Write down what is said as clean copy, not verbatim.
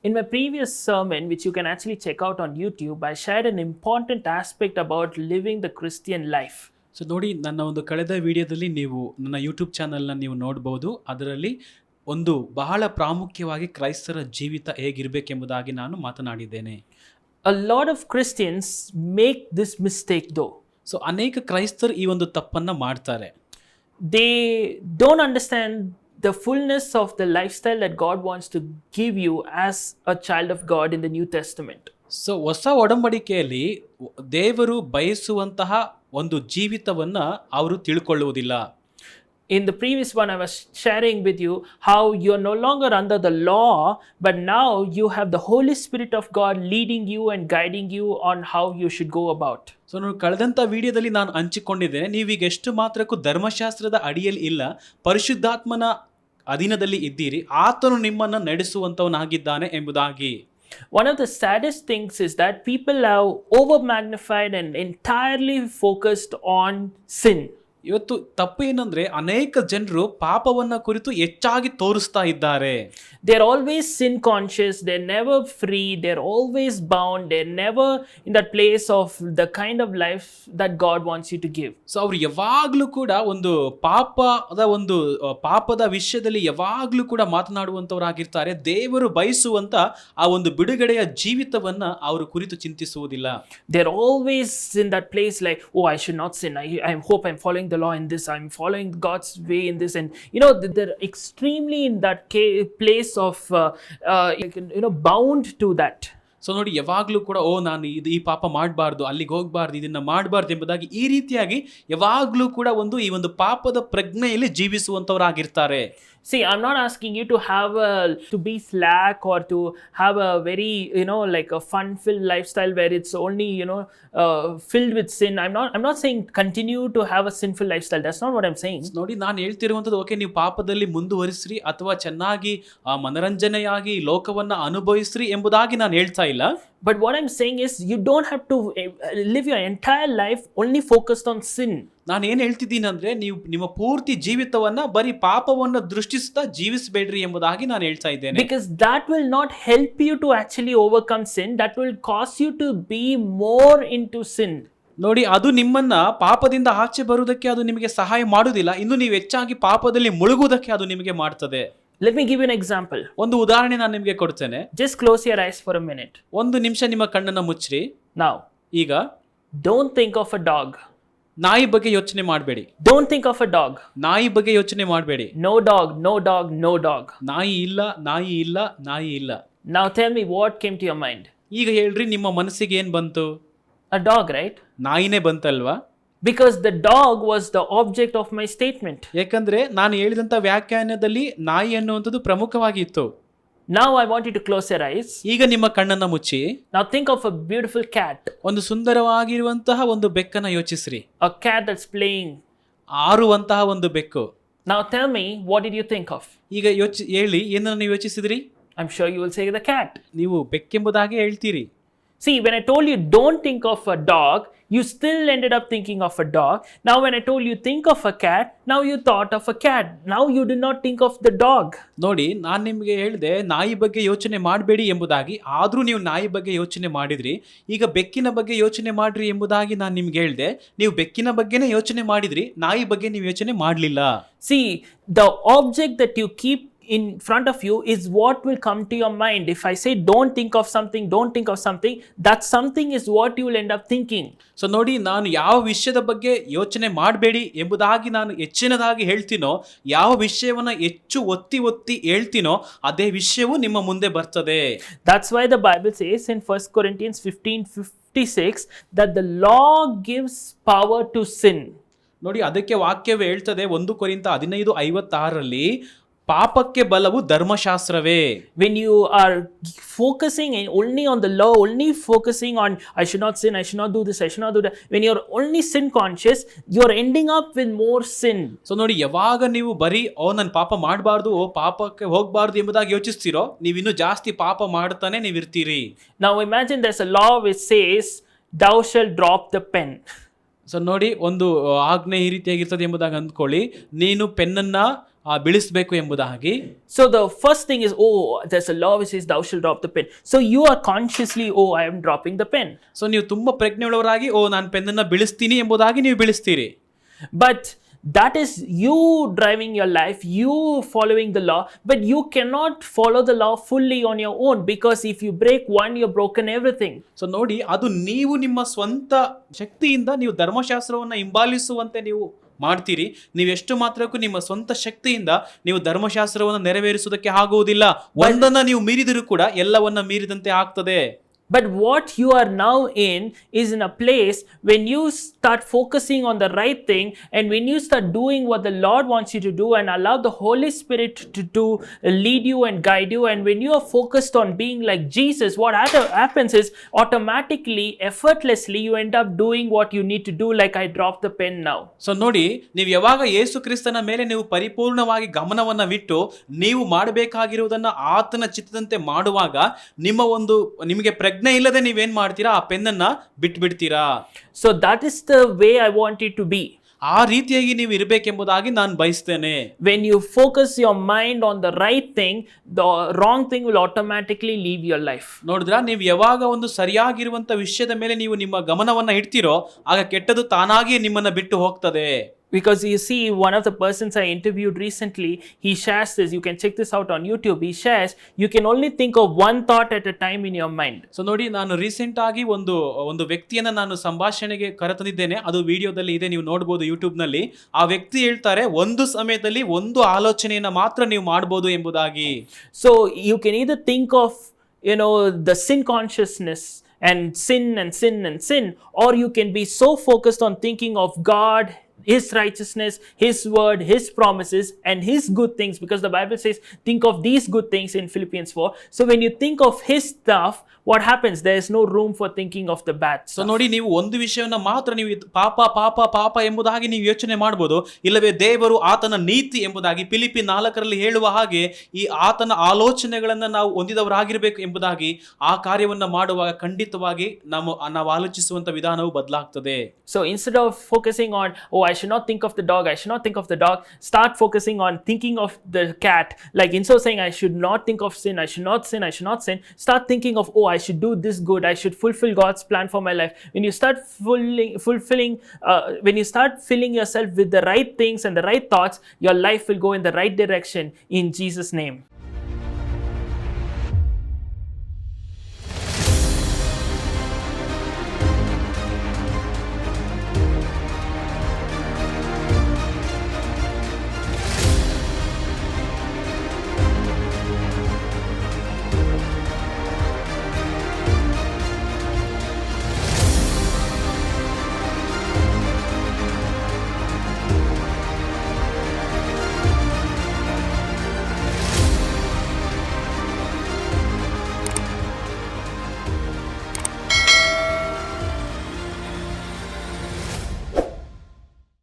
In my previous sermon, which you can actually check out on YouTube, I shared an important aspect about living the Christian life. So ನೋಡಿ, ನನ್ನ ಒಂದು ಕಳೆದ ವಿಡಿಯೋದಲ್ಲಿ ನೀವು ನನ್ನ YouTube ಚಾನಲ್ನ ನೀವು ನೋಡ್ಬೋದು. ಅದರಲ್ಲಿ ಒಂದು ಬಹಳ ಪ್ರಾಮುಖ್ಯವಾಗಿ ಕ್ರೈಸ್ತರ ಜೀವಿತ ಹೇಗಿರಬೇಕೆಂಬುದಾಗಿ ನಾನು ಮಾತನಾಡಿದ್ದೇನೆ. A lot of Christians make this mistake though. So ಅನೇಕ ಕ್ರೈಸ್ತರು ಈ ಒಂದು ತಪ್ಪನ್ನು ಮಾಡ್ತಾರೆ. They don't understand the fullness of the lifestyle that God wants to give you as a child of God in the New Testament. So ಹೊಸ ಒಡಂಬಡಿಕೆಯಲ್ಲಿ ದೇವರು ಬಯಸುವಂತಹ ಒಂದು ಜೀವಿತವನ್ನು ಅವರು ತಿಳ್ಕೊಳ್ಳುವುದಿಲ್ಲ. In the previous one, I was sharing with you how you are no longer under the law, but now you have the Holy Spirit of God leading you and guiding you on how you should go about. So ನಾನು ಕಳೆದಂಥ ವಿಡಿಯೋದಲ್ಲಿ ನಾನು ಹಂಚಿಕೊಂಡಿದ್ದೇನೆ, ನೀವೀಗ ಎಷ್ಟು ಮಾತ್ರಕ್ಕೂ ಧರ್ಮಶಾಸ್ತ್ರದ ಅಡಿಯಲ್ಲಿ ಇಲ್ಲ, ಪರಿಶುದ್ಧಾತ್ಮನ ಅಧೀನದಲ್ಲಿ ಇದ್ದೀರಿ, ಆತನು ನಿಮ್ಮನ್ನು ನಡೆಸುವಂತವನಾಗಿದ್ದಾನೆ ಎಂಬುದಾಗಿ. One of the saddest things is that people have over magnified and entirely focused on sin. ಇವತ್ತು ತಪ್ಪು ಏನಂದ್ರೆ, ಅನೇಕ ಜನರು ಪಾಪವನ್ನ ಕುರಿತು ಹೆಚ್ಚಾಗಿ ತೋರಿಸ್ತಾ ಇದ್ದಾರೆ. They're always sin conscious, they're never free, they're always bound, they're never in that place of the kind of life that God wants you to give. So ಅವ್ರು ಯಾವಾಗಲೂ ಕೂಡ ಒಂದು ಪಾಪದ ವಿಷಯದಲ್ಲಿ ಯಾವಾಗಲೂ ಕೂಡ ಮಾತನಾಡುವಂತವರಾಗಿರ್ತಾರೆ. ದೇವರು ಬಯಸುವಂತ ಆ ಒಂದು ಬಿಡುಗಡೆಯ ಜೀವಿತವನ್ನ ಅವರು ಕುರಿತು ಚಿಂತಿಸುವುದಿಲ್ಲ. They're always in that place like, oh, I should not sin, I hope I'm following the law in this, I'm following God's way in this, and they're extremely in that place of bound to that. So ನೋಡಿ, ಯಾವಾಗಲೂ ಕೂಡ ನಾನು ಈ ಪಾಪ ಮಾಡಬಾರ್ದು, ಅಲ್ಲಿಗೆ ಹೋಗಬಾರ್ದು, ಇದನ್ನ ಮಾಡಬಾರ್ದು ಎಂಬುದಾಗಿ ಈ ರೀತಿಯಾಗಿ ಯಾವಾಗಲೂ ಕೂಡ ಈ ಒಂದು ಪಾಪದ ಪ್ರಜ್ಞೆಯಲ್ಲಿ ಜೀವಿಸುವಂತವರಾಗಿರ್ತಾರೆ. See, I'm not asking you to be slack or to have a very, like a fun-filled lifestyle where it's only, filled with sin. I'm not saying continue to have a sinful lifestyle. That's not what I'm saying. ನೋಡಿ, ನಾನು ಹೇಳ್ತಿರುವಂಥದ್ದು, okay, ನೀವು ಪಾಪದಲ್ಲಿ ಮುಂದುವರಿಸ್ರಿ ಅಥವಾ ಚೆನ್ನಾಗಿ ಮನರಂಜನೆಯಾಗಿ ಲೋಕವನ್ನ ಅನುಭವಿಸ್ರಿ ಎಂಬುದಾಗಿ ನಾನು ಹೇಳ್ತಾ ಇಲ್ಲ. But what I'm saying is you don't have to live your entire life only focused on sin. ನಾನು ಏನು ಹೇಳ್ತಿದ್ದೀನಿ ಅಂದ್ರೆ, ನೀವು ನಿಮ್ಮ ಪೂರ್ತಿ ಜೀವಿತವನ್ನ ಬರೀ ಪಾಪವನ್ನು ದೃಷ್ಟಿಸುತ್ತಾ ಜೀವಿಸಬೇಡ್ರಿ ಎಂಬುದಾಗಿ ನಾನು ಹೇಳ್ತಾ ಇದ್ದೇನೆ. Because that will not help you to actually overcome sin. That will cause you to be more into sin. ನೋಡಿ, ಅದು ನಿಮ್ಮನ್ನ ಪಾಪದಿಂದ ಆಚೆ ಬರುವುದಕ್ಕೆ ಅದು ನಿಮಗೆ ಸಹಾಯ ಮಾಡುವುದಿಲ್ಲ, ಇನ್ನು ನೀವು ಹೆಚ್ಚಾಗಿ ಪಾಪದಲ್ಲಿ ಮುಳುಗುವುದಕ್ಕೆ ಅದು ನಿಮಗೆ ಮಾಡ್ತದೆ. Let me give you an example. ಒಂದು ಉದಾಹರಣೆ ನಾನು ನಿಮಗೆ ಕೊಡ್ತೇನೆ. Just close your eyes for a minute. ಒಂದು ನಿಮಿಷ ನಿಮ್ಮ ಕಣ್ಣನ್ನು ಮುಚ್ಚ್ರಿ. Now, ಈಗ don't think of a dog. ನಾಯಿ ಬಗ್ಗೆ ಯೋಚನೆ ಮಾಡಬೇಡಿ. Don't think of a dog. ನಾಯಿ ಬಗ್ಗೆ ಯೋಚನೆ ಮಾಡಬೇಡಿ. No dog, no dog, no dog. ನಾಯಿ ಇಲ್ಲ, ನಾಯಿ ಇಲ್ಲ, ನಾಯಿ ಇಲ್ಲ. Now tell me what came to your mind. ಈಗ ಹೇಳ್ರಿ, ನಿಮ್ಮ ಮನಸ್ಸಿಗೆ ಏನ್ ಬಂತು? A dog, right? ನಾಯಿನೇ ಬಂತಲ್ವಾ? Because the dog was the object of my statement. ಯಾಕಂದ್ರೆ ನಾನು ಹೇಳಿದಂತ ವ್ಯಾಖ್ಯಾನದಲ್ಲಿ ನಾಯಿ ಅನ್ನುವಂಥದ್ದು ಪ್ರಮುಖವಾಗಿತ್ತು. Now I want you to close your eyes. ಈಗ ನಿಮ್ಮ ಕಣ್ಣನ್ನ ಮುಚ್ಚಿ. Now think of a beautiful cat. ಒಂದು ಸುಂದರವಾಗಿರುವಂತಹ ಒಂದು ಬೆಕ್ಕನ್ನ ಯೋಚಿಸ್ರಿ. A cat that's playing. ಆರುವಂತಹ ಒಂದು ಬೆಕ್ಕು. Now tell me, what did you think of? ಈಗ ಹೇಳಿ, ಏನನ್ನು ಯೋಚಿಸಿದ್ರಿ? I'm sure you will say the cat. ನೀವು ಬೆಕ್ಕೆಂಬುದಾಗಿ ಹೇಳ್ತೀರಿ. See, when I told you don't think of a dog, you still ended up thinking of a dog. Now when I told you think of a cat, now you thought of a cat. Now you did not think of the dog. ನೋಡಿ, ನಾನು ನಿಮಗೆ ಹೇಳಿದೆ ನಾಯಿ ಬಗ್ಗೆ ಯೋಚನೆ ಮಾಡಬೇಡಿ ಎಂಬುದಾಗಿ, ಆದರೂ ನೀವು ನಾಯಿ ಬಗ್ಗೆ ಯೋಚನೆ ಮಾಡಿದ್ರಿ. ಈಗ ಬೆಕ್ಕಿನ ಬಗ್ಗೆ ಯೋಚನೆ ಮಾಡ್ರಿ ಎಂಬುದಾಗಿ ನಾನು ನಿಮ್ಗೆ ಹೇಳಿದೆ, ನೀವು ಬೆಕ್ಕಿನ ಬಗ್ಗೆನೇ ಯೋಚನೆ ಮಾಡಿದ್ರಿ, ನಾಯಿ ಬಗ್ಗೆ ನೀವು ಯೋಚನೆ ಮಾಡಲಿಲ್ಲ. See, the object that you keep in front of you is what will come to your mind. If I say don't think of something, that something is what you will end up thinking. So ನೋಡಿ, ನಾನು ಯಾವ ವಿಷಯದ ಬಗ್ಗೆ ಯೋಚನೆ ಮಾಡಬೇಡಿ ಎಂಬುದಾಗಿ ನಾನು ಹೆಚ್ಚಿನದಾಗಿ ಹೇಳ್ತೀನೋ, ಯಾವ ವಿಷಯವನ್ನ ಹೆಚ್ಚು ಒತ್ತಿ ಹೇಳ್ತೀನೋ, ಅದೇ ವಿಷಯವು ನಿಮ್ಮ ಮುಂದೆ ಬರ್ತದೆ. That's why the Bible says in 1 Corinthians 15:56 that the law gives power to sin. ನೋಡಿ, ಅದಕ್ಕೆ ವಾಕ್ಯವೇ ಹೇಳ್ತದೆ 1 ಕೊರಿಂಥ 15:56ರಲ್ಲಿ, ಪಾಪಕ್ಕೆ ಬಲವು ಧರ್ಮಶಾಸ್ತ್ರವೇ. When you are focusing only on the law, only focusing on I should not sin, I should not do this, I should not do that, when you're only sin conscious, you're ending up with more sin. So ನೋಡಿ, ಯಾವಾಗ ನೀವು ಬರೀ ನಾನು ಪಾಪ ಮಾಡಬಾರ್ದು, ಪಾಪಕ್ಕೆ ಹೋಗಬಾರ್ದು ಎಂಬುದಾಗಿ ಯೋಚಿಸ್ತೀರೋ, ನೀವು ಇನ್ನೂ ಜಾಸ್ತಿ ಪಾಪ ಮಾಡ್ತಾನೆ ನೀವು ಇರ್ತೀರಿ. Now imagine there's a law which says thou shalt drop the pen. So ನೋಡಿ, ಒಂದು ಆಜ್ಞೆ ಈ ರೀತಿಯಾಗಿರ್ತದೆ ಎಂಬುದಾಗಿ ಅಂದ್ಕೊಳ್ಳಿ, ನೀನು ಪೆನ್ನನ್ನು ಬೀಳಿಸಬೇಕು ಎಂಬುದಾಗಿ. So the first thing is, oh, there's a law which says thou shalt drop the pen. So you are consciously, oh, I am dropping the pen. So ನೀವು ತುಂಬಾ ಪ್ರಜ್ಞೆಯುಳ್ಳವರಾಗಿ ನಾನು ಪೆನ್ನನ್ನು ಬೀಳಿಸ್ತೀನಿ ಎಂಬುದಾಗಿ ನೀವು ಬೀಳಿಸ್ತೀರಿ. But that is you driving your life, you following the law, but you cannot follow the law fully on your own, because if you break one, you've broken everything. So ನೋಡಿ, ಅದು ನೀವು ನಿಮ್ಮ ಸ್ವಂತ ಶಕ್ತಿಯಿಂದ ನೀವು ಧರ್ಮಶಾಸ್ತ್ರವನ್ನು ಹಿಂಬಾಲಿಸುವಂತೆ ನೀವು ಮಾಡ್ತೀರಿ. ನೀವೆಷ್ಟು ಮಾತ್ರಕ್ಕೂ ನಿಮ್ಮ ಸ್ವಂತ ಶಕ್ತಿಯಿಂದ ನೀವು ಧರ್ಮಶಾಸ್ತ್ರವನ್ನು ನೆರವೇರಿಸುವುದಕ್ಕೆ ಆಗುವುದಿಲ್ಲ. ಒಂದನ್ನ ನೀವು ಮೀರಿದರೂ ಕೂಡ ಎಲ್ಲವನ್ನ ಮೀರಿದಂತೆ ಆಗ್ತದೆ. But what you are now is in a place when you start focusing on the right thing, and when you start doing what the Lord wants you to do and allow the Holy Spirit to lead you and guide you, and when you are focused on being like Jesus, what happens is automatically, effortlessly, you end up doing what you need to do, like I drop the pen now. So ನೋಡಿ, ನೀವು ಯಾವಾಗ ಯೇಸು ಕ್ರಿಸ್ತನ ಮೇಲೆ ನೀವು ಪರಿಪೂರ್ಣವಾಗಿ ಗಮನವನ್ನ ಬಿಟ್ಟು ನೀವು ಮಾಡಬೇಕಾಗಿರುವುದನ್ನ ಆತನ ಚಿತ್ತದಂತೆ ಮಾಡುವಾಗ ನಿಮಗೆ ಪ್ರಜ್ಞೆ ಇಲ್ಲದೆ ನೀವೇನ್ ಮಾಡ್ತೀರಾ, ಆ ಪೆನ್ನನ್ನ ಬಿಟ್ಬಿಡ್ತೀರಾ. So that is the way I want it to be. ಆ ರೀತಿಯಾಗಿ ನೀವು ಇರಬೇಕೆಂಬುದಾಗಿ ನಾನು ಬಯಸ್ತೇನೆ. When you focus your mind on the right thing, the wrong thing will automatically leave your life. ನೋಡಿದ್ರಾ, ನೀವು ಯಾವಾಗ ಒಂದು ಸರಿಯಾಗಿರುವಂತ ವಿಷಯದ ಮೇಲೆ ನೀವು ನಿಮ್ಮ ಗಮನವನ್ನ ಇಡ್ತೀರೋ, ಆಗ ಕೆಟ್ಟದು ತಾನಾಗಿಯೇ ನಿಮ್ಮನ್ನ ಬಿಟ್ಟು ಹೋಗ್ತದೆ. Because you see, one of the persons I interviewed recently, he shares this. You can check this out on YouTube. He shares, you can only think of one thought at a time in your mind. So ನೋಡಿ, ನಾನು recent ಆಗಿ ಒಂದು ವ್ಯಕ್ತಿಯನ್ನ ನಾನು ಸಂಭಾಷಣೆಗೆ ಕರೆತಂದಿದ್ದೇನೆ. ಅದು ವಿಡಿಯೋದಲ್ಲಿ ಇದೆ, ನೀವು ನೋಡಬಹುದು ಯೂಟ್ಯೂಬ್ ನಲ್ಲಿ. ಆ ವ್ಯಕ್ತಿ ಹೇಳ್ತಾರೆ, ಒಂದು ಸಮಯದಲ್ಲಿ ಒಂದು ಆಲೋಚನೆಯನ್ನ ಮಾತ್ರ ನೀವು ಮಾಡಬಹುದು ಎಂಬುದಾಗಿ. So you can either think of, the sin consciousness and sin, or you can be so focused on thinking of God, His righteousness, His word, His promises, and His good things, because the Bible says, think of these good things in Philippians 4. So when you think of His stuff, what happens? There is no room for thinking of the bad stuff. So ನೋಡಿ, ನೀವು ಒಂದು ವಿಷಯವನ್ನ ಮಾತ್ರ ನೀವು ಪಾಪ ಎಂಬುದಾಗಿ ನೀವು ಯೋಚನೆ ಮಾಡಬಹುದು, ಇಲ್ಲವೇ ದೇವರು ಆತನ ನೀತಿ ಎಂಬುದಾಗಿ ಫಿಲಿಪ್ಪಿ 4 ಹೇಳುವ ಹಾಗೆ ಈ ಆತನ ಆಲೋಚನೆಗಳನ್ನ ನಾವು ಹೊಂದಿದವರಾಗಿರಬೇಕು ಎಂಬುದಾಗಿ ಆ ಕಾರ್ಯವನ್ನ ಮಾಡುವಾಗ ಖಂಡಿತವಾಗಿ ನಾವು ಆಲೋಚಿಸುವಂತ ವಿಧಾನವು ಬದಲಾಗ್ತದೆ. So instead of focusing on, oh, I should not think of the dog, I should not think of the dog, start focusing on thinking of the cat. Like instead of saying, I should not think of sin, I should not sin, I should not sin, start thinking of, oh, I should do this good, I should fulfill God's plan for my life. When you start when you start filling yourself with the right things and the right thoughts, your life will go in the right direction in Jesus' name.